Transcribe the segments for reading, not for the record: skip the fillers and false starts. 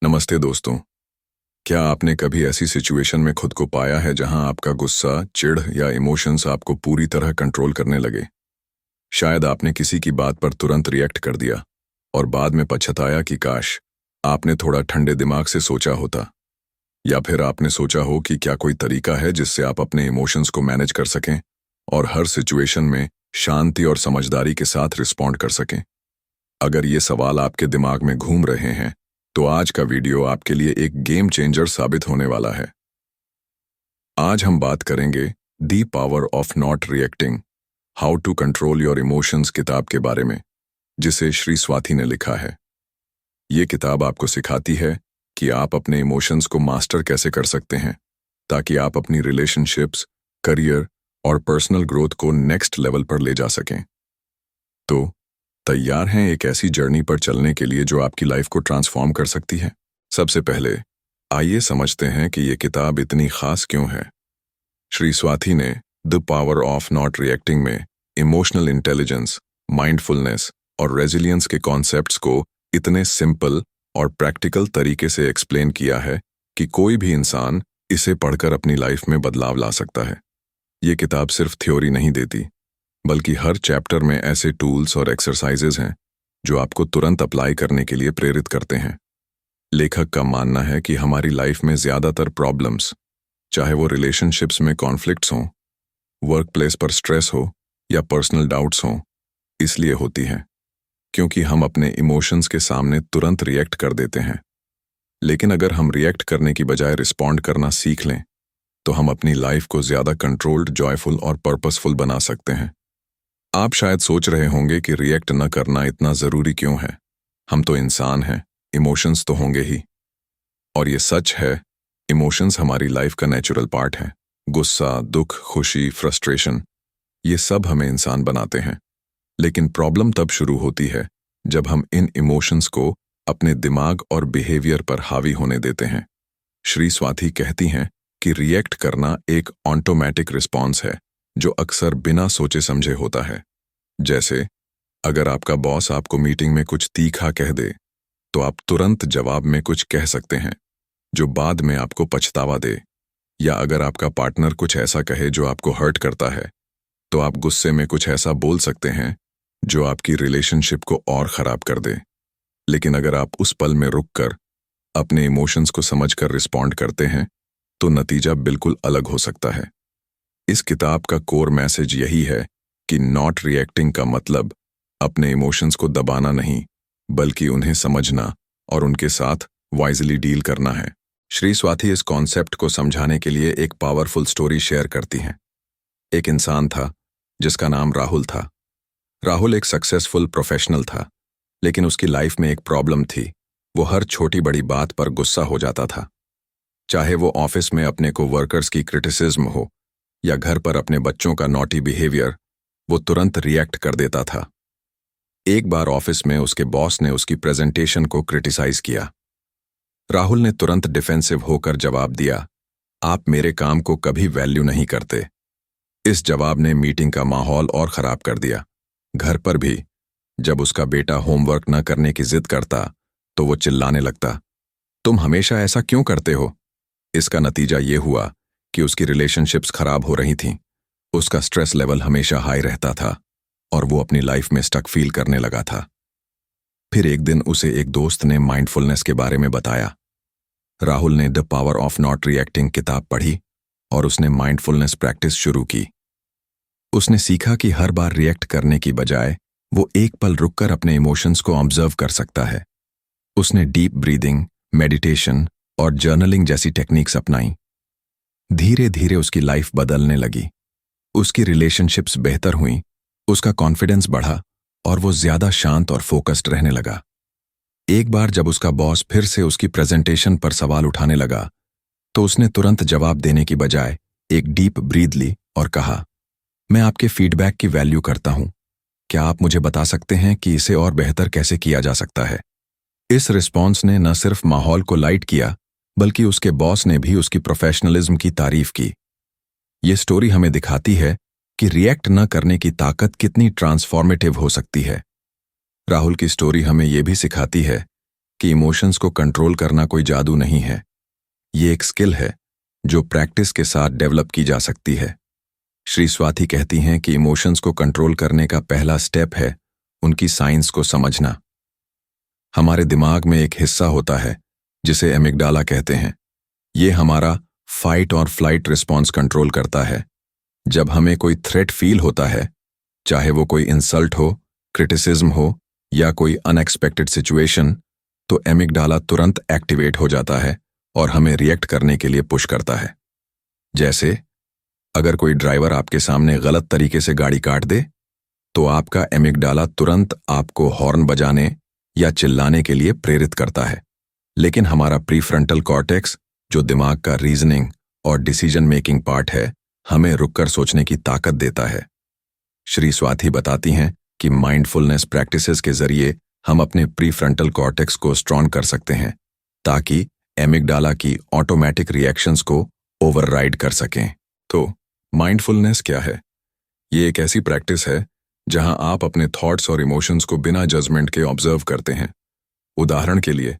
नमस्ते दोस्तों। क्या आपने कभी ऐसी सिचुएशन में खुद को पाया है जहां आपका गुस्सा, चिढ़ या इमोशंस आपको पूरी तरह कंट्रोल करने लगे? शायद आपने किसी की बात पर तुरंत रिएक्ट कर दिया और बाद में पछताया कि काश आपने थोड़ा ठंडे दिमाग से सोचा होता। या फिर आपने सोचा हो कि क्या कोई तरीका है जिससे आप अपने इमोशंस को मैनेज कर सकें और हर सिचुएशन में शांति और समझदारी के साथ रिस्पॉन्ड कर सकें। अगर ये सवाल आपके दिमाग में घूम रहे हैं तो आज का वीडियो आपके लिए एक गेम चेंजर साबित होने वाला है। आज हम बात करेंगे the power of not reacting, how to control your emotions किताब के बारे में, जिसे श्री स्वाति ने लिखा है। ये किताब आपको सिखाती है कि आप अपने इमोशंस को मास्टर कैसे कर सकते हैं ताकि आप अपनी रिलेशनशिप्स, करियर और पर्सनल ग्रोथ को नेक्स्ट लेवल पर ले जा सकें। तो तैयार हैं एक ऐसी जर्नी पर चलने के लिए जो आपकी लाइफ को ट्रांसफॉर्म कर सकती है? सबसे पहले आइए समझते हैं कि ये किताब इतनी खास क्यों है। श्री स्वाति ने the power of not reacting में इमोशनल इंटेलिजेंस, माइंडफुलनेस और रेजिलियंस के कॉन्सेप्ट्स को इतने सिंपल और प्रैक्टिकल तरीके से एक्सप्लेन किया है कि कोई भी इंसान इसे पढ़कर अपनी लाइफ में बदलाव ला सकता है। ये किताब सिर्फ थ्योरी नहीं देती, बल्कि हर चैप्टर में ऐसे टूल्स और एक्सरसाइजेज हैं जो आपको तुरंत अप्लाई करने के लिए प्रेरित करते हैं। लेखक का मानना है कि हमारी लाइफ में ज़्यादातर प्रॉब्लम्स, चाहे वो रिलेशनशिप्स में कॉन्फ्लिक्ट्स हों, वर्क प्लेस पर स्ट्रेस हो या पर्सनल डाउट्स हों, इसलिए होती हैं क्योंकि हम अपने इमोशंस के सामने तुरंत रिएक्ट कर देते हैं। लेकिन अगर हम रिएक्ट करने की बजाय रिस्पॉन्ड करना सीख लें तो हम अपनी लाइफ को ज़्यादा कंट्रोल्ड, जॉयफुल और पर्पसफुल बना सकते हैं। आप शायद सोच रहे होंगे कि रिएक्ट न करना इतना ज़रूरी क्यों है। हम तो इंसान हैं, इमोशंस तो होंगे ही। और ये सच है, इमोशंस हमारी लाइफ का नेचुरल पार्ट है। गुस्सा, दुख, खुशी, फ्रस्ट्रेशन, ये सब हमें इंसान बनाते हैं। लेकिन प्रॉब्लम तब शुरू होती है जब हम इन इमोशंस को अपने दिमाग और बिहेवियर पर हावी होने देते हैं। श्री स्वाति कहती हैं कि रिएक्ट करना एक ऑटोमेटिक रिस्पॉन्स है जो अक्सर बिना सोचे समझे होता है। जैसे अगर आपका बॉस आपको मीटिंग में कुछ तीखा कह दे तो आप तुरंत जवाब में कुछ कह सकते हैं जो बाद में आपको पछतावा दे। या अगर आपका पार्टनर कुछ ऐसा कहे जो आपको हर्ट करता है तो आप गुस्से में कुछ ऐसा बोल सकते हैं जो आपकी रिलेशनशिप को और ख़राब कर दे। लेकिन अगर आप उस पल में रुककर अपने इमोशंस को समझकर रिस्पॉन्ड करते हैं तो नतीजा बिल्कुल अलग हो सकता है। इस किताब का कोर मैसेज यही है कि नॉट रिएक्टिंग का मतलब अपने इमोशंस को दबाना नहीं, बल्कि उन्हें समझना और उनके साथ वाइजली डील करना है। श्री स्वाति इस कॉन्सेप्ट को समझाने के लिए एक पावरफुल स्टोरी शेयर करती हैं। एक इंसान था जिसका नाम राहुल था। राहुल एक सक्सेसफुल प्रोफेशनल था, लेकिन उसकी लाइफ में एक प्रॉब्लम थी। वो हर छोटी बड़ी बात पर गुस्सा हो जाता था। चाहे वो ऑफिस में अपने को वर्कर्स की क्रिटिसिज्म हो या घर पर अपने बच्चों का नॉटी बिहेवियर, वो तुरंत रिएक्ट कर देता था। एक बार ऑफिस में उसके बॉस ने उसकी प्रेजेंटेशन को क्रिटिसाइज किया। राहुल ने तुरंत डिफेंसिव होकर जवाब दिया, आप मेरे काम को कभी वैल्यू नहीं करते। इस जवाब ने मीटिंग का माहौल और खराब कर दिया। घर पर भी जब उसका बेटा होमवर्क न करने की जिद करता तो वो चिल्लाने लगता, तुम हमेशा ऐसा क्यों करते हो? इसका नतीजा ये हुआ कि उसकी रिलेशनशिप्स खराब हो रही थीं। उसका स्ट्रेस लेवल हमेशा हाई रहता था और वो अपनी लाइफ में स्टक फील करने लगा था। फिर एक दिन उसे एक दोस्त ने माइंडफुलनेस के बारे में बताया। राहुल ने the power of not reacting किताब पढ़ी और उसने माइंडफुलनेस प्रैक्टिस शुरू की। उसने सीखा कि हर बार रिएक्ट करने की बजाय वो एक पल रुककर अपने इमोशंस को ऑब्जर्व कर सकता है। उसने डीप ब्रीदिंग, मेडिटेशन और जर्नलिंग जैसी टेक्निक्स अपनाई। धीरे धीरे उसकी लाइफ बदलने लगी। उसकी रिलेशनशिप्स बेहतर हुईं, उसका कॉन्फिडेंस बढ़ा और वो ज्यादा शांत और फोकस्ड रहने लगा। एक बार जब उसका बॉस फिर से उसकी प्रेजेंटेशन पर सवाल उठाने लगा तो उसने तुरंत जवाब देने की बजाय एक डीप ब्रीथ ली और कहा, मैं आपके फीडबैक की वैल्यू करता हूं। क्या आप मुझे बता सकते हैं कि इसे और बेहतर कैसे किया जा सकता है? इस रिस्पॉन्स ने न सिर्फ माहौल को लाइट किया, बल्कि उसके बॉस ने भी उसकी प्रोफेशनलिज्म की तारीफ की। ये स्टोरी हमें दिखाती है कि रिएक्ट न करने की ताकत कितनी ट्रांसफॉर्मेटिव हो सकती है। राहुल की स्टोरी हमें यह भी सिखाती है कि इमोशंस को कंट्रोल करना कोई जादू नहीं है। ये एक स्किल है जो प्रैक्टिस के साथ डेवलप की जा सकती है। श्री स्वाति कहती हैं कि इमोशंस को कंट्रोल करने का पहला स्टेप है उनकी साइंस को समझना। हमारे दिमाग में एक हिस्सा होता है जिसे एमिगडाला कहते हैं। ये हमारा फाइट और फ्लाइट रिस्पॉन्स कंट्रोल करता है। जब हमें कोई थ्रेट फील होता है, चाहे वो कोई इंसल्ट हो, क्रिटिसिज्म हो या कोई अनएक्सपेक्टेड सिचुएशन, तो एमिगडाला तुरंत एक्टिवेट हो जाता है और हमें रिएक्ट करने के लिए पुश करता है। जैसे अगर कोई ड्राइवर आपके सामने गलत तरीके से गाड़ी काट दे, तो आपका एमिगडाला तुरंत आपको हॉर्न बजाने या चिल्लाने के लिए प्रेरित करता है। लेकिन हमारा प्रीफ्रंटल कॉर्टेक्स, जो दिमाग का रीजनिंग और डिसीजन मेकिंग पार्ट है, हमें रुककर सोचने की ताकत देता है। श्री स्वाति बताती हैं कि माइंडफुलनेस प्रैक्टिसेस के जरिए हम अपने प्रीफ्रंटल कॉर्टेक्स को स्ट्रॉन्ग कर सकते हैं ताकि एमिगडाला की ऑटोमेटिक रिएक्शंस को ओवरराइड कर सकें। तो माइंडफुलनेस क्या है? ये एक ऐसी प्रैक्टिस है जहां आप अपने थॉट्स और इमोशंस को बिना जजमेंट के ऑब्जर्व करते हैं। उदाहरण के लिए,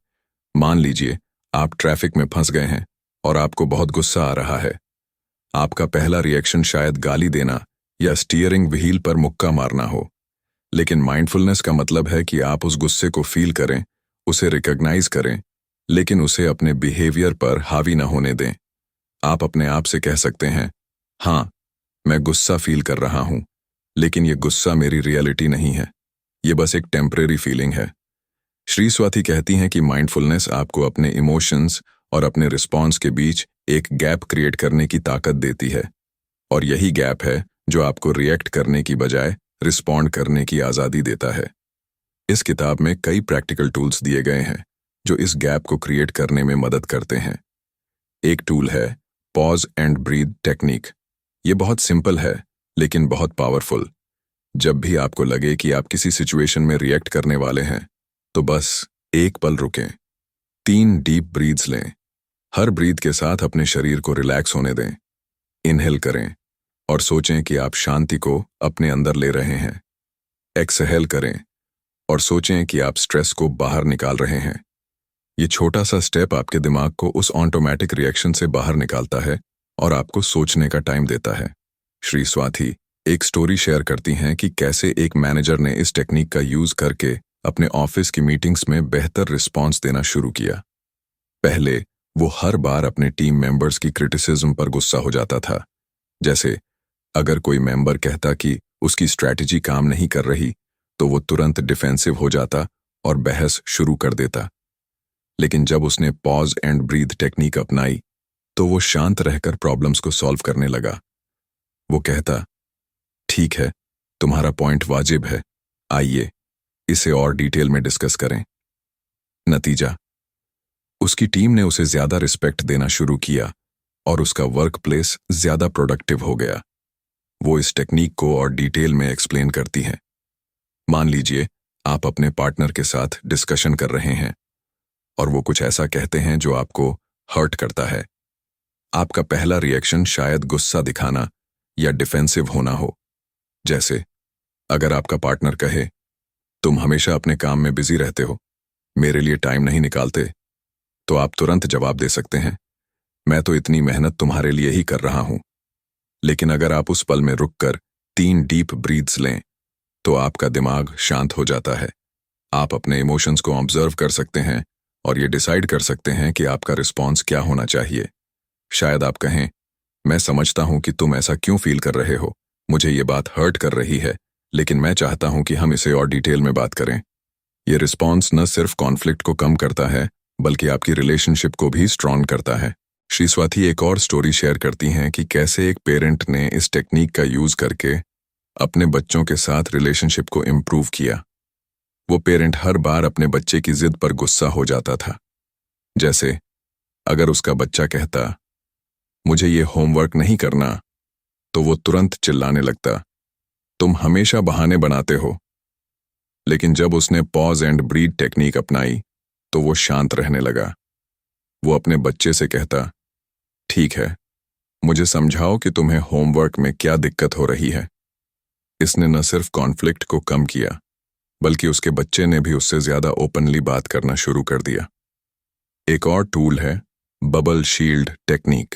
मान लीजिए आप ट्रैफिक में फंस गए हैं और आपको बहुत गुस्सा आ रहा है। आपका पहला रिएक्शन शायद गाली देना या स्टीयरिंग व्हील पर मुक्का मारना हो, लेकिन माइंडफुलनेस का मतलब है कि आप उस गुस्से को फील करें, उसे रिकॉग्नाइज करें, लेकिन उसे अपने बिहेवियर पर हावी न होने दें। आप अपने आप से कह सकते हैं, हाँ, मैं गुस्सा फील कर रहा हूं, लेकिन ये गुस्सा मेरी रियलिटी नहीं है, ये बस एक टेम्परेरी फीलिंग है। श्री स्वाति कहती हैं कि माइंडफुलनेस आपको अपने इमोशंस और अपने रिस्पॉन्स के बीच एक गैप क्रिएट करने की ताकत देती है, और यही गैप है जो आपको रिएक्ट करने की बजाय रिस्पॉन्ड करने की आज़ादी देता है। इस किताब में कई प्रैक्टिकल टूल्स दिए गए हैं जो इस गैप को क्रिएट करने में मदद करते हैं। एक टूल है पॉज एंड ब्रीथ टेक्निक। ये बहुत सिंपल है लेकिन बहुत पावरफुल। जब भी आपको लगे कि आप किसी सिचुएशन में रिएक्ट करने वाले हैं, तो बस एक पल रुकें, 3 डीप ब्रीथ्स लें। हर ब्रीथ के साथ अपने शरीर को रिलैक्स होने दें। इनहेल करें और सोचें कि आप शांति को अपने अंदर ले रहे हैं। एक्सहेल करें और सोचें कि आप स्ट्रेस को बाहर निकाल रहे हैं। ये छोटा सा स्टेप आपके दिमाग को उस ऑटोमेटिक रिएक्शन से बाहर निकालता है और आपको सोचने का टाइम देता है। श्री स्वाति एक स्टोरी शेयर करती हैं कि कैसे एक मैनेजर ने इस टेक्निक का यूज करके अपने ऑफिस की मीटिंग्स में बेहतर रिस्पॉन्स देना शुरू किया। पहले वो हर बार अपने टीम मेंबर्स की क्रिटिसिज्म पर गुस्सा हो जाता था। जैसे अगर कोई मेंबर कहता कि उसकी स्ट्रैटेजी काम नहीं कर रही, तो वो तुरंत डिफेंसिव हो जाता और बहस शुरू कर देता। लेकिन जब उसने पॉज एंड ब्रीथ टेक्निक अपनाई, तो वो शांत रहकर प्रॉब्लम्स को सॉल्व करने लगा। वो कहता, ठीक है, तुम्हारा पॉइंट वाजिब है, आइए इसे और डिटेल में डिस्कस करें। नतीजा, उसकी टीम ने उसे ज्यादा रिस्पेक्ट देना शुरू किया और उसका वर्क प्लेस ज्यादा प्रोडक्टिव हो गया। वो इस टेक्निक को और डिटेल में एक्सप्लेन करती हैं। मान लीजिए आप अपने पार्टनर के साथ डिस्कशन कर रहे हैं और वो कुछ ऐसा कहते हैं जो आपको हर्ट करता है। आपका पहला रिएक्शन शायद गुस्सा दिखाना या डिफेंसिव होना हो। जैसे अगर आपका पार्टनर कहे, तुम हमेशा अपने काम में बिजी रहते हो, मेरे लिए टाइम नहीं निकालते, तो आप तुरंत जवाब दे सकते हैं, मैं तो इतनी मेहनत तुम्हारे लिए ही कर रहा हूं। लेकिन अगर आप उस पल में रुककर 3 डीप ब्रीथ्स लें, तो आपका दिमाग शांत हो जाता है। आप अपने इमोशंस को ऑब्जर्व कर सकते हैं और ये डिसाइड कर सकते हैं कि आपका रिस्पॉन्स क्या होना चाहिए। शायद आप कहें, मैं समझता हूं कि तुम ऐसा क्यों फील कर रहे हो, मुझे ये बात हर्ट कर रही है, लेकिन मैं चाहता हूं कि हम इसे और डिटेल में बात करें। ये रिस्पॉन्स न सिर्फ कॉन्फ्लिक्ट को कम करता है, बल्कि आपकी रिलेशनशिप को भी स्ट्रॉन्ग करता है। श्री स्वाति एक और स्टोरी शेयर करती हैं कि कैसे एक पेरेंट ने इस टेक्निक का यूज करके अपने बच्चों के साथ रिलेशनशिप को इम्प्रूव किया। वो पेरेंट हर बार अपने बच्चे की जिद पर गुस्सा हो जाता था। जैसे अगर उसका बच्चा कहता, मुझे ये होमवर्क नहीं करना, तो वो तुरंत चिल्लाने लगता, तुम हमेशा बहाने बनाते हो। लेकिन जब उसने पॉज एंड ब्रीथ टेक्निक अपनाई, तो वो शांत रहने लगा। वो अपने बच्चे से कहता, ठीक है, मुझे समझाओ कि तुम्हें होमवर्क में क्या दिक्कत हो रही है। इसने न सिर्फ कॉन्फ्लिक्ट को कम किया, बल्कि उसके बच्चे ने भी उससे ज्यादा ओपनली बात करना शुरू कर दिया। एक और टूल है बबल शील्ड टेक्निक।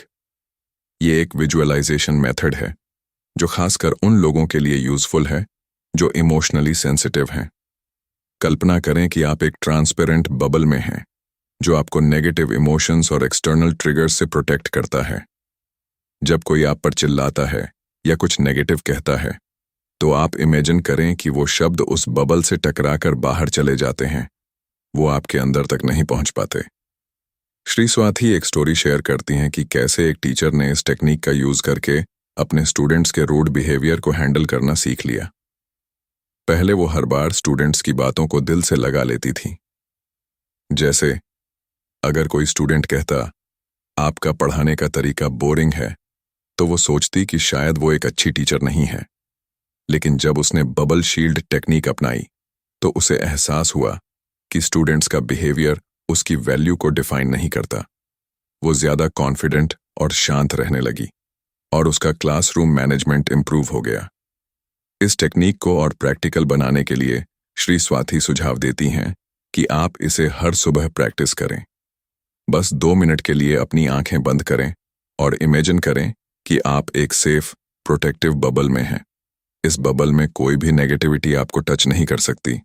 ये एक विजुअलाइजेशन मेथड है जो खासकर उन लोगों के लिए यूजफुल है जो इमोशनली सेंसिटिव हैं। कल्पना करें कि आप एक ट्रांसपेरेंट बबल में हैं जो आपको नेगेटिव इमोशंस और एक्सटर्नल ट्रिगर्स से प्रोटेक्ट करता है। जब कोई आप पर चिल्लाता है या कुछ नेगेटिव कहता है तो आप इमेजिन करें कि वो शब्द उस बबल से टकराकर बाहर चले जाते हैं, वो आपके अंदर तक नहीं पहुंच पाते। श्री स्वाति एक स्टोरी शेयर करती हैं कि कैसे एक टीचर ने इस टेक्निक का यूज करके अपने स्टूडेंट्स के रूड बिहेवियर को हैंडल करना सीख लिया। पहले वो हर बार स्टूडेंट्स की बातों को दिल से लगा लेती थी। जैसे अगर कोई स्टूडेंट कहता आपका पढ़ाने का तरीका बोरिंग है तो वो सोचती कि शायद वो एक अच्छी टीचर नहीं है। लेकिन जब उसने बबल शील्ड टेक्निक अपनाई तो उसे एहसास हुआ कि स्टूडेंट्स का बिहेवियर उसकी वैल्यू को डिफाइन नहीं करता। वो ज्यादा कॉन्फिडेंट और शांत रहने लगी और उसका क्लासरूम मैनेजमेंट इंप्रूव हो गया। इस टेक्निक को और प्रैक्टिकल बनाने के लिए श्री स्वाति सुझाव देती हैं कि आप इसे हर सुबह प्रैक्टिस करें। बस 2 मिनट के लिए अपनी आंखें बंद करें और इमेजिन करें कि आप एक सेफ, प्रोटेक्टिव बबल में हैं। इस बबल में कोई भी नेगेटिविटी आपको टच नहीं कर सकती।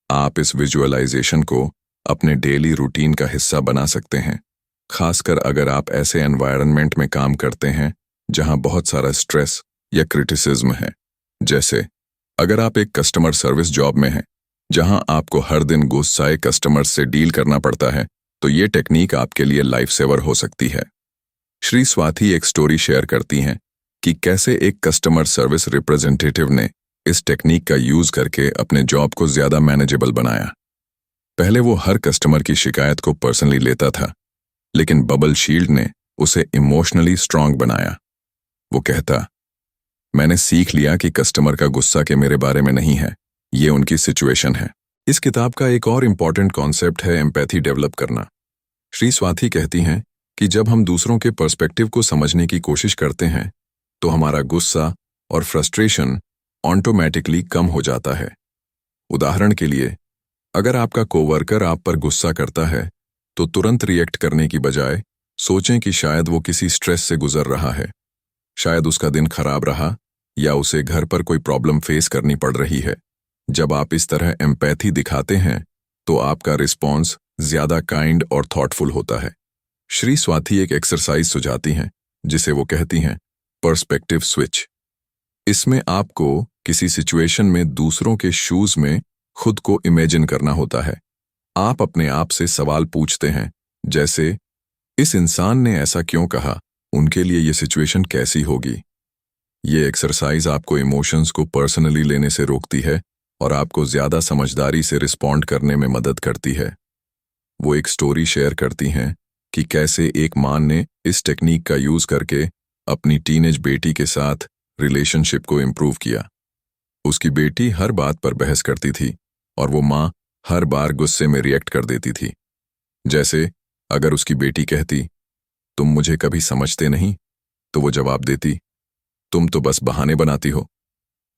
आप इस विजुअलाइजेशन को अपने डेली रूटीन का हिस्सा बना सकते हैं, खासकर अगर आप ऐसे एनवायरनमेंट में काम करते हैं जहां बहुत सारा स्ट्रेस या क्रिटिसिज्म है। जैसे अगर आप एक कस्टमर सर्विस जॉब में हैं जहां आपको हर दिन गुस्साए कस्टमर्स से डील करना पड़ता है, तो ये टेक्निक आपके लिए लाइफ सेवर हो सकती है। श्री स्वाति एक स्टोरी शेयर करती हैं कि कैसे एक कस्टमर सर्विस रिप्रेजेंटेटिव ने इस टेक्निक का यूज करके अपने जॉब को ज्यादा मैनेजेबल बनाया। पहले वो हर कस्टमर की शिकायत को पर्सनली लेता था, लेकिन बबल शील्ड ने उसे इमोशनली स्ट्रांग बनाया। वो कहता, मैंने सीख लिया कि कस्टमर का गुस्सा के मेरे बारे में नहीं है, ये उनकी सिचुएशन है। इस किताब का एक और इम्पॉर्टेंट कॉन्सेप्ट है एम्पैथी डेवलप करना। श्री स्वाति कहती हैं कि जब हम दूसरों के पर्सपेक्टिव को समझने की कोशिश करते हैं तो हमारा गुस्सा और फ्रस्ट्रेशन ऑटोमेटिकली कम हो जाता है। उदाहरण के लिए, अगर आपका कोवर्कर आप पर गुस्सा करता है तो तुरंत रिएक्ट करने की बजाय सोचें कि शायद वो किसी स्ट्रेस से गुजर रहा है, शायद उसका दिन खराब रहा या उसे घर पर कोई प्रॉब्लम फेस करनी पड़ रही है। जब आप इस तरह एम्पैथी दिखाते हैं तो आपका रिस्पॉन्स ज्यादा काइंड और थॉटफुल होता है। श्री स्वाति एक एक्सरसाइज सुझाती हैं जिसे वो कहती हैं पर्सपेक्टिव स्विच। इसमें आपको किसी सिचुएशन में दूसरों के शूज में खुद को इमेजिन करना होता है। आप अपने आप से सवाल पूछते हैं, जैसे इस इंसान ने ऐसा क्यों कहा, उनके लिए ये सिचुएशन कैसी होगी। ये एक्सरसाइज आपको इमोशंस को पर्सनली लेने से रोकती है और आपको ज्यादा समझदारी से रिस्पॉन्ड करने में मदद करती है। वो एक स्टोरी शेयर करती हैं कि कैसे एक मां ने इस टेक्निक का यूज करके अपनी टीनेज बेटी के साथ रिलेशनशिप को इम्प्रूव किया। उसकी बेटी हर बात पर बहस करती थी और वो मां हर बार गुस्से में रिएक्ट कर देती थी। जैसे अगर उसकी बेटी कहती, तुम मुझे कभी समझते नहीं, तो वो जवाब देती, तुम तो बस बहाने बनाती हो।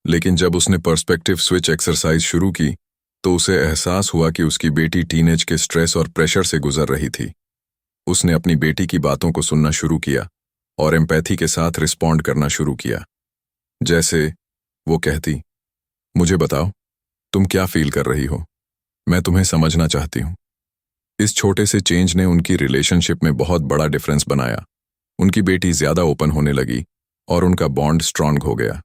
लेकिन जब उसने पर्सपेक्टिव स्विच एक्सरसाइज शुरू की तो उसे एहसास हुआ कि उसकी बेटी टीनेज के स्ट्रेस और प्रेशर से गुजर रही थी। उसने अपनी बेटी की बातों को सुनना शुरू किया और एम्पैथी के साथ रिस्पॉन्ड करना शुरू किया। जैसे वो कहती, मुझे बताओ तुम क्या फील कर रही हो, मैं तुम्हें समझना चाहती हूँ। इस छोटे से चेंज ने उनकी रिलेशनशिप में बहुत बड़ा डिफरेंस बनाया। उनकी बेटी ज्यादा ओपन होने लगी और उनका बॉन्ड स्ट्रांग हो गया।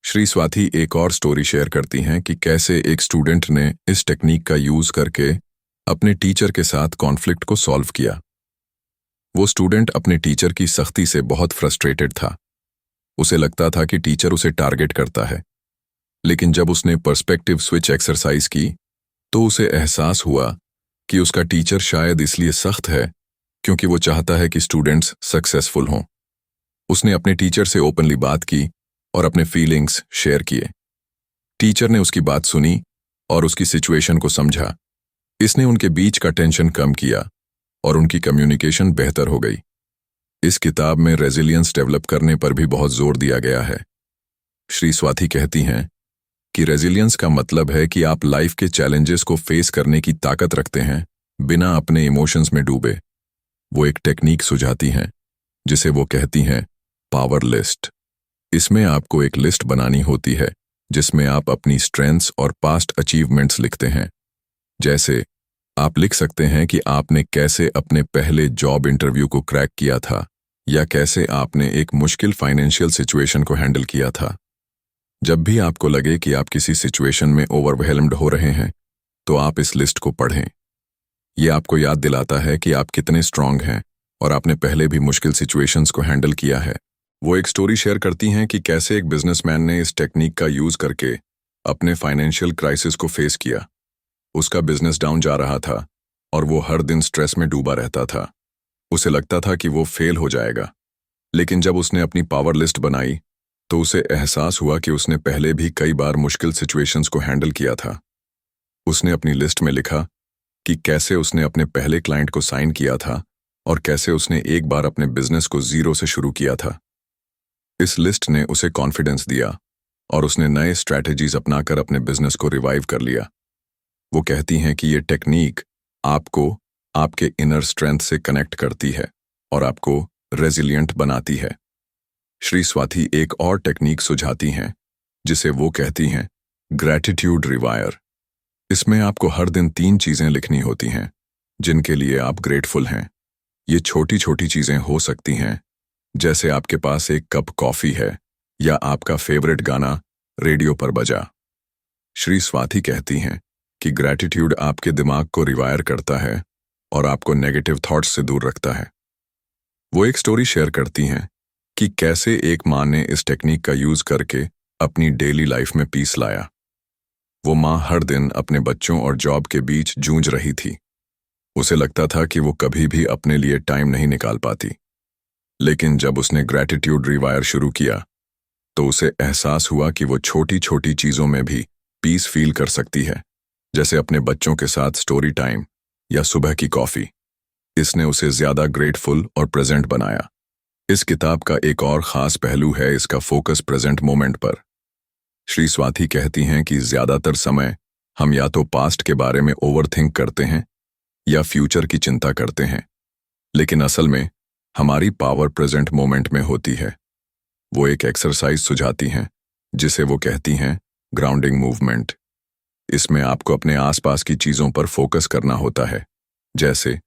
श्री स्वाति एक और स्टोरी शेयर करती हैं कि कैसे एक स्टूडेंट ने इस टेक्निक का यूज करके अपने टीचर के साथ कॉन्फ्लिक्ट को सॉल्व किया। वो स्टूडेंट अपने टीचर की सख्ती से बहुत फ्रस्ट्रेटेड था। उसे लगता था कि टीचर उसे टारगेट करता है। लेकिन जब उसने पर्सपेक्टिव स्विच एक्सरसाइज की तो उसे एहसास हुआ कि उसका टीचर शायद इसलिए सख्त है क्योंकि वो चाहता है कि स्टूडेंट्स सक्सेसफुल हों। उसने अपने टीचर से ओपनली बात की और अपने फीलिंग्स शेयर किए। टीचर ने उसकी बात सुनी और उसकी सिचुएशन को समझा। इसने उनके बीच का टेंशन कम किया और उनकी कम्युनिकेशन बेहतर हो गई। इस किताब में रेजिलियंस डेवलप करने पर भी बहुत जोर दिया गया है। श्री स्वाति कहती हैं कि रेजिलियंस का मतलब है कि आप लाइफ के चैलेंजेस को फेस करने की ताकत रखते हैं बिना अपने इमोशंस में डूबे। वो एक टेक्निक सुझाती हैं जिसे वो कहती हैं पावर लिस्ट। इसमें आपको एक लिस्ट बनानी होती है जिसमें आप अपनी स्ट्रेंथ्स और पास्ट अचीवमेंट्स लिखते हैं। जैसे आप लिख सकते हैं कि आपने कैसे अपने पहले जॉब इंटरव्यू को क्रैक किया था या कैसे आपने एक मुश्किल फाइनेंशियल सिचुएशन को हैंडल किया था। जब भी आपको लगे कि आप किसी सिचुएशन में ओवरवेल्म्ड हो रहे हैं तो आप इस लिस्ट को पढ़ें। ये आपको याद दिलाता है कि आप कितने स्ट्रांग हैं और आपने पहले भी मुश्किल सिचुएशंस को हैंडल किया है। वो एक स्टोरी शेयर करती हैं कि कैसे एक बिजनेसमैन ने इस टेक्निक का यूज करके अपने फाइनेंशियल क्राइसिस को फेस किया। उसका बिजनेस डाउन जा रहा था और वो हर दिन स्ट्रेस में डूबा रहता था। उसे लगता था कि वो फेल हो जाएगा, लेकिन जब उसने अपनी पावर लिस्ट बनाई तो उसे एहसास हुआ कि उसने पहले भी कई बार मुश्किल सिचुएशंस को हैंडल किया था। उसने अपनी लिस्ट में लिखा कि कैसे उसने अपने पहले क्लाइंट को साइन किया था और कैसे उसने एक बार अपने बिजनेस को जीरो से शुरू किया था। इस लिस्ट ने उसे कॉन्फिडेंस दिया और उसने नए स्ट्रैटेजीज अपनाकर अपने बिजनेस को रिवाइव कर लिया। वो कहती हैं कि ये टेक्निक आपको आपके इनर स्ट्रेंथ से कनेक्ट करती है और आपको रेजिलिएंट बनाती है। श्री स्वाति एक और टेक्निक सुझाती हैं जिसे वो कहती हैं ग्रैटिट्यूड रिवायर। इसमें आपको हर दिन 3 चीजें लिखनी होती हैं जिनके लिए आप ग्रेटफुल हैं। ये छोटी छोटी चीजें हो सकती हैं, जैसे आपके पास एक कप कॉफी है या आपका फेवरेट गाना रेडियो पर बजा। श्री स्वाति कहती हैं कि ग्रैटिट्यूड आपके दिमाग को रिवायर करता है और आपको नेगेटिव थॉट्स से दूर रखता है। वो एक स्टोरी शेयर करती हैं कि कैसे एक माँ ने इस टेक्निक का यूज करके अपनी डेली लाइफ में पीस लाया। वो माँ हर दिन अपने बच्चों और जॉब के बीच जूझ रही थी। उसे लगता था कि वो कभी भी अपने लिए टाइम नहीं निकाल पाती, लेकिन जब उसने ग्रैटिट्यूड रिवायर शुरू किया तो उसे एहसास हुआ कि वो छोटी छोटी चीजों में भी पीस फील कर सकती है, जैसे अपने बच्चों के साथ स्टोरी टाइम या सुबह की कॉफी। इसने उसे ज्यादा ग्रेटफुल और प्रेजेंट बनाया। इस किताब का एक और खास पहलू है इसका फोकस प्रेजेंट मोमेंट पर। श्री स्वाति कहती हैं कि ज्यादातर समय हम या तो पास्ट के बारे में ओवरथिंक करते हैं या फ्यूचर की चिंता करते हैं, लेकिन असल में हमारी पावर प्रेजेंट मोमेंट में होती है। वो एक एक्सरसाइज सुझाती हैं जिसे वो कहती हैं ग्राउंडिंग मूवमेंट। इसमें आपको अपने आसपास की चीजों पर फोकस करना होता है। जैसे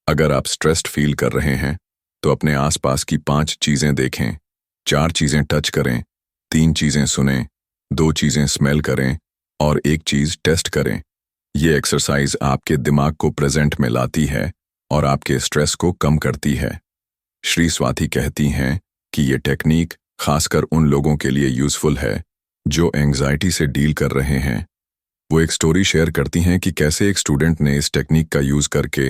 अगर आप स्ट्रेस्ड फील कर रहे हैं तो अपने आसपास की 5 चीजें देखें, 4 चीजें टच करें, 3 चीजें सुनें, 2 चीजें स्मेल करें और 1 चीज टेस्ट करें। ये एक्सरसाइज आपके दिमाग को प्रेजेंट में लाती है और आपके स्ट्रेस को कम करती है। श्री स्वाति कहती हैं कि ये टेक्निक खासकर उन लोगों के लिए यूजफुल है जो एंग्जाइटी से डील कर रहे हैं। वो एक स्टोरी शेयर करती हैं कि कैसे एक स्टूडेंट ने इस टेक्निक का यूज करके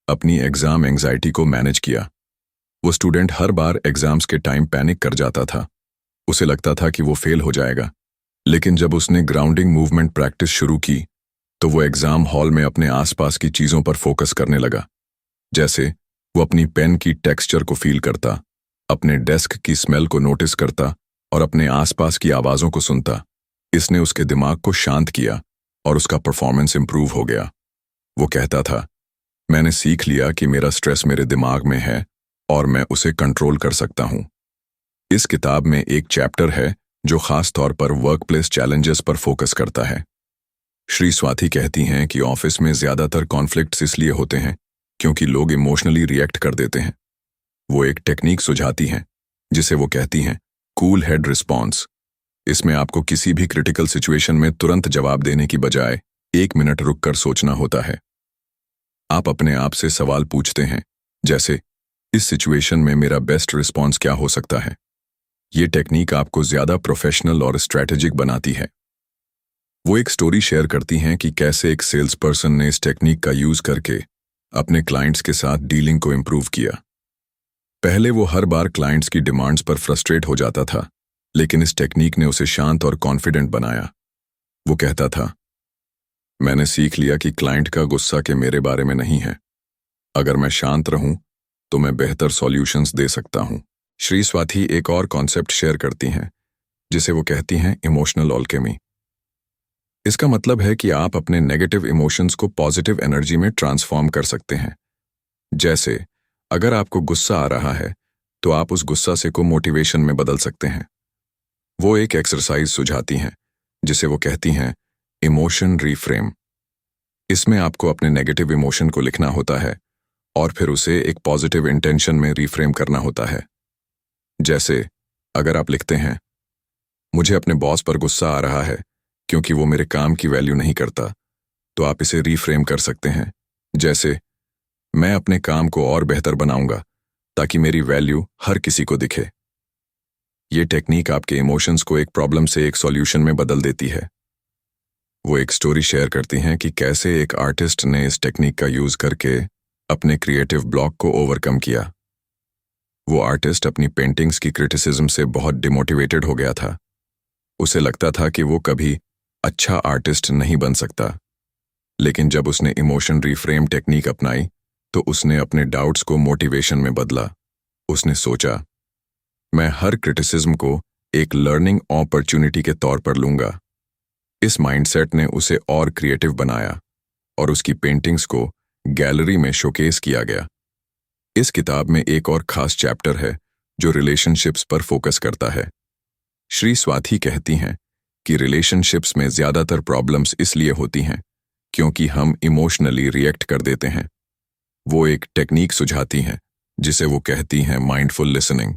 अपनी एग्जाम एंग्जाइटी को मैनेज किया। वो स्टूडेंट हर बार एग्जाम्स के टाइम पैनिक कर जाता था। उसे लगता था कि वो फेल हो जाएगा, लेकिन जब उसने ग्राउंडिंग मूवमेंट प्रैक्टिस शुरू की तो वो एग्जाम हॉल में अपने आसपास की चीजों पर फोकस करने लगा। जैसे वो अपनी पेन की टेक्सचर को फील करता, अपने डेस्क की स्मेल को नोटिस करता और अपने आसपास की आवाजों को सुनता। इसने उसके दिमाग को शांत किया और उसका परफॉर्मेंस इंप्रूव हो गया। वो कहता था, मैंने सीख लिया कि मेरा स्ट्रेस मेरे दिमाग में है और मैं उसे कंट्रोल कर सकता हूं। इस किताब में एक चैप्टर है जो खास तौर पर वर्कप्लेस चैलेंजेस पर फोकस करता है। श्री स्वाति कहती हैं कि ऑफिस में ज्यादातर कॉन्फ्लिक्ट्स इसलिए होते हैं क्योंकि लोग इमोशनली रिएक्ट कर देते हैं। वो एक टेक्निक सुझाती हैं जिसे वो कहती हैं कूल हेड रिस्पॉन्स। इसमें आपको किसी भी क्रिटिकल सिचुएशन में तुरंत जवाब देने की बजाय 1 मिनट रुककर सोचना होता है। आप अपने आप से सवाल पूछते हैं, जैसे इस सिचुएशन में मेरा बेस्ट रिस्पॉन्स क्या हो सकता है। ये टेक्निक आपको ज्यादा प्रोफेशनल और स्ट्रैटेजिक बनाती है। वो एक स्टोरी शेयर करती हैं कि कैसे एक सेल्स पर्सन ने इस टेक्निक का यूज करके अपने क्लाइंट्स के साथ डीलिंग को इम्प्रूव किया। पहले वो हर बार क्लाइंट्स की डिमांड्स पर फ्रस्ट्रेट हो जाता था, लेकिन इस टेक्निक ने उसे शांत और कॉन्फिडेंट बनाया। वो कहता था, मैंने सीख लिया कि क्लाइंट का गुस्सा के मेरे बारे में नहीं है। अगर मैं शांत रहूं तो मैं बेहतर सॉल्यूशंस दे सकता हूं। श्री स्वाति एक और कॉन्सेप्ट शेयर करती हैं जिसे वो कहती हैं इमोशनल ऑल्केमी। इसका मतलब है कि आप अपने नेगेटिव इमोशंस को पॉजिटिव एनर्जी में ट्रांसफॉर्म कर सकते हैं। जैसे अगर आपको गुस्सा आ रहा है तो आप उस गुस्सा से को मोटिवेशन में बदल सकते हैं। वो एक एक्सरसाइज सुझाती हैं जिसे वो कहती हैं इमोशन रीफ्रेम। इसमें आपको अपने नेगेटिव इमोशन को लिखना होता है और फिर उसे एक पॉजिटिव इंटेंशन में रीफ्रेम करना होता है। जैसे अगर आप लिखते हैं मुझे अपने बॉस पर गुस्सा आ रहा है क्योंकि वो मेरे काम की वैल्यू नहीं करता, तो आप इसे रीफ्रेम कर सकते हैं जैसे मैं अपने काम को और बेहतर बनाऊंगा ताकि मेरी वैल्यू हर किसी को दिखे। ये टेक्निक आपके इमोशंस को एक प्रॉब्लम से एक सॉल्यूशन में बदल देती है। वो एक स्टोरी शेयर करती हैं कि कैसे एक आर्टिस्ट ने इस टेक्निक का यूज करके अपने क्रिएटिव ब्लॉक को ओवरकम किया। वो आर्टिस्ट अपनी पेंटिंग्स की क्रिटिसिज्म से बहुत डिमोटिवेटेड हो गया था। उसे लगता था कि वो कभी अच्छा आर्टिस्ट नहीं बन सकता। लेकिन जब उसने इमोशन रीफ्रेम टेक्निक अपनाई तो उसने अपने डाउट्स को मोटिवेशन में बदला। उसने सोचा मैं हर क्रिटिसिज्म को एक लर्निंग अपॉर्चुनिटी के तौर पर लूंगा। इस माइंडसेट ने उसे और क्रिएटिव बनाया और उसकी पेंटिंग्स को गैलरी में शोकेस किया गया। इस किताब में एक और खास चैप्टर है जो रिलेशनशिप्स पर फोकस करता है। श्री स्वाति कहती हैं कि रिलेशनशिप्स में ज्यादातर प्रॉब्लम्स इसलिए होती हैं क्योंकि हम इमोशनली रिएक्ट कर देते हैं। वो एक टेक्निक सुझाती हैं जिसे वो कहती हैं माइंडफुल लिसनिंग।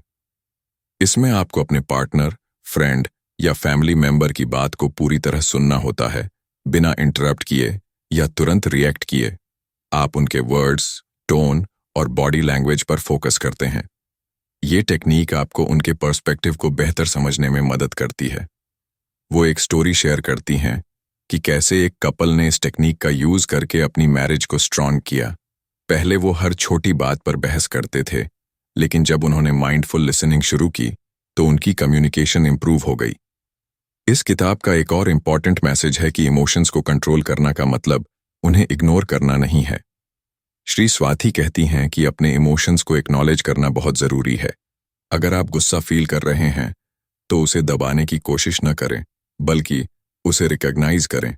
इसमें आपको अपने पार्टनर, फ्रेंड या फैमिली मेंबर की बात को पूरी तरह सुनना होता है, बिना इंटरप्ट किए या तुरंत रिएक्ट किए। आप उनके वर्ड्स, टोन और बॉडी लैंग्वेज पर फोकस करते हैं। ये टेक्निक आपको उनके पर्सपेक्टिव को बेहतर समझने में मदद करती है। वो एक स्टोरी शेयर करती हैं कि कैसे एक कपल ने इस टेक्निक का यूज करके अपनी मैरिज को स्ट्रॉन्ग किया। पहले वो हर छोटी बात पर बहस करते थे, लेकिन जब उन्होंने माइंडफुल लिसनिंग शुरू की तो उनकी कम्युनिकेशन इंप्रूव हो गई। इस किताब का एक और इम्पॉर्टेंट मैसेज है कि इमोशंस को कंट्रोल करना का मतलब उन्हें इग्नोर करना नहीं है। श्री स्वाति कहती हैं कि अपने इमोशंस को एक्नॉलेज करना बहुत जरूरी है। अगर आप गुस्सा फील कर रहे हैं तो उसे दबाने की कोशिश न करें, बल्कि उसे रिकॉग्नाइज करें।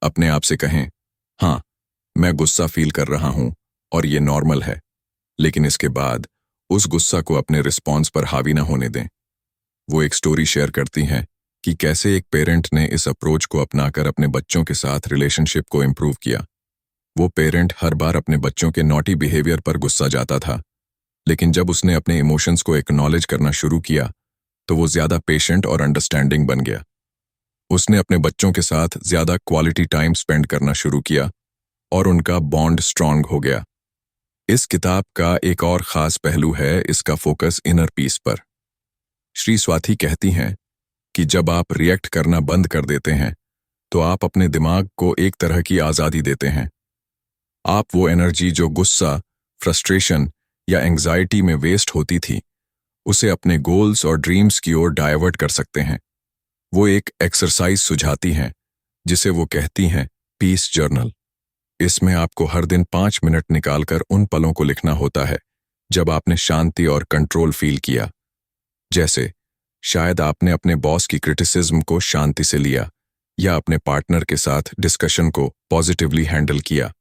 अपने आप से कहें, हाँ, मैं गुस्सा फील कर रहा हूं और ये नॉर्मल है, लेकिन इसके बाद उस गुस्सा को अपने रिस्पॉन्स पर हावी न होने दें। वो एक स्टोरी शेयर करती हैं कि कैसे एक पेरेंट ने इस अप्रोच को अपनाकर अपने बच्चों के साथ रिलेशनशिप को इम्प्रूव किया। वो पेरेंट हर बार अपने बच्चों के नॉटी बिहेवियर पर गुस्सा जाता था, लेकिन जब उसने अपने इमोशंस को एक्नॉलेज करना शुरू किया तो वो ज्यादा पेशेंट और अंडरस्टैंडिंग बन गया। उसने अपने बच्चों के साथ ज्यादा क्वालिटी टाइम स्पेंड करना शुरू किया और उनका बॉन्ड स्ट्रांग हो गया। इस किताब का एक और खास पहलू है इसका फोकस इनर पीस पर। श्री स्वाति कहती हैं कि जब आप रिएक्ट करना बंद कर देते हैं तो आप अपने दिमाग को एक तरह की आज़ादी देते हैं। आप वो एनर्जी जो गुस्सा, फ्रस्ट्रेशन या एंग्जाइटी में वेस्ट होती थी, उसे अपने गोल्स और ड्रीम्स की ओर डाइवर्ट कर सकते हैं। वो एक एक्सरसाइज सुझाती हैं जिसे वो कहती हैं पीस जर्नल। इसमें आपको हर दिन 5 मिनट निकालकर उन पलों को लिखना होता है जब आपने शांति और कंट्रोल फील किया। जैसे शायद आपने अपने बॉस की क्रिटिसिज्म को शांति से लिया या अपने पार्टनर के साथ डिस्कशन को पॉजिटिवली हैंडल किया।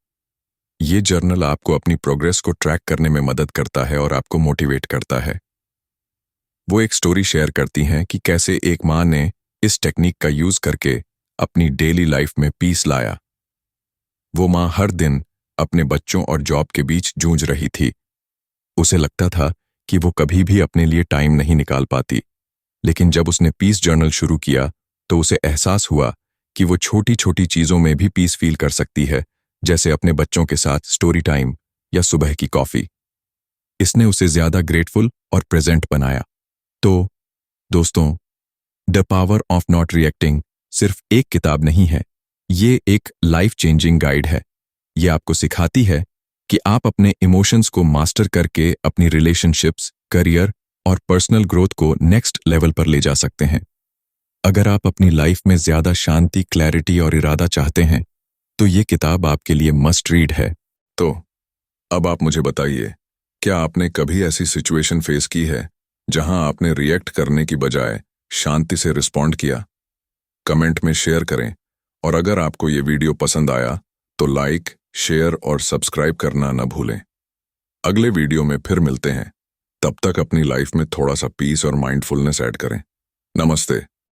ये जर्नल आपको अपनी प्रोग्रेस को ट्रैक करने में मदद करता है और आपको मोटिवेट करता है। वो एक स्टोरी शेयर करती हैं कि कैसे एक माँ ने इस टेक्निक का यूज करके अपनी डेली लाइफ में पीस लाया। वो माँ हर दिन अपने बच्चों और जॉब के बीच जूझ रही थी। उसे लगता था कि वो कभी भी अपने लिए टाइम नहीं निकाल पाती, लेकिन जब उसने पीस जर्नल शुरू किया तो उसे एहसास हुआ कि वो छोटी छोटी चीजों में भी पीस फील कर सकती है, जैसे अपने बच्चों के साथ स्टोरी टाइम या सुबह की कॉफी। इसने उसे ज्यादा ग्रेटफुल और प्रेजेंट बनाया। तो दोस्तों, the power of not reacting सिर्फ एक किताब नहीं है, ये एक लाइफ चेंजिंग गाइड है। ये आपको सिखाती है कि आप अपने इमोशंस को मास्टर करके अपनी रिलेशनशिप्स, करियर और पर्सनल ग्रोथ को नेक्स्ट लेवल पर ले जा सकते हैं। अगर आप अपनी लाइफ में ज्यादा शांति, क्लैरिटी और इरादा चाहते हैं तो ये किताब आपके लिए मस्ट रीड है। तो अब आप मुझे बताइए, क्या आपने कभी ऐसी सिचुएशन फेस की है जहां आपने रिएक्ट करने की बजाय शांति से रिस्पॉन्ड किया? कमेंट में शेयर करें और अगर आपको ये वीडियो पसंद आया तो लाइक, शेयर और सब्सक्राइब करना न भूलें। अगले वीडियो में फिर मिलते हैं। तब तक अपनी लाइफ में थोड़ा सा पीस और माइंडफुलनेस ऐड करें। नमस्ते।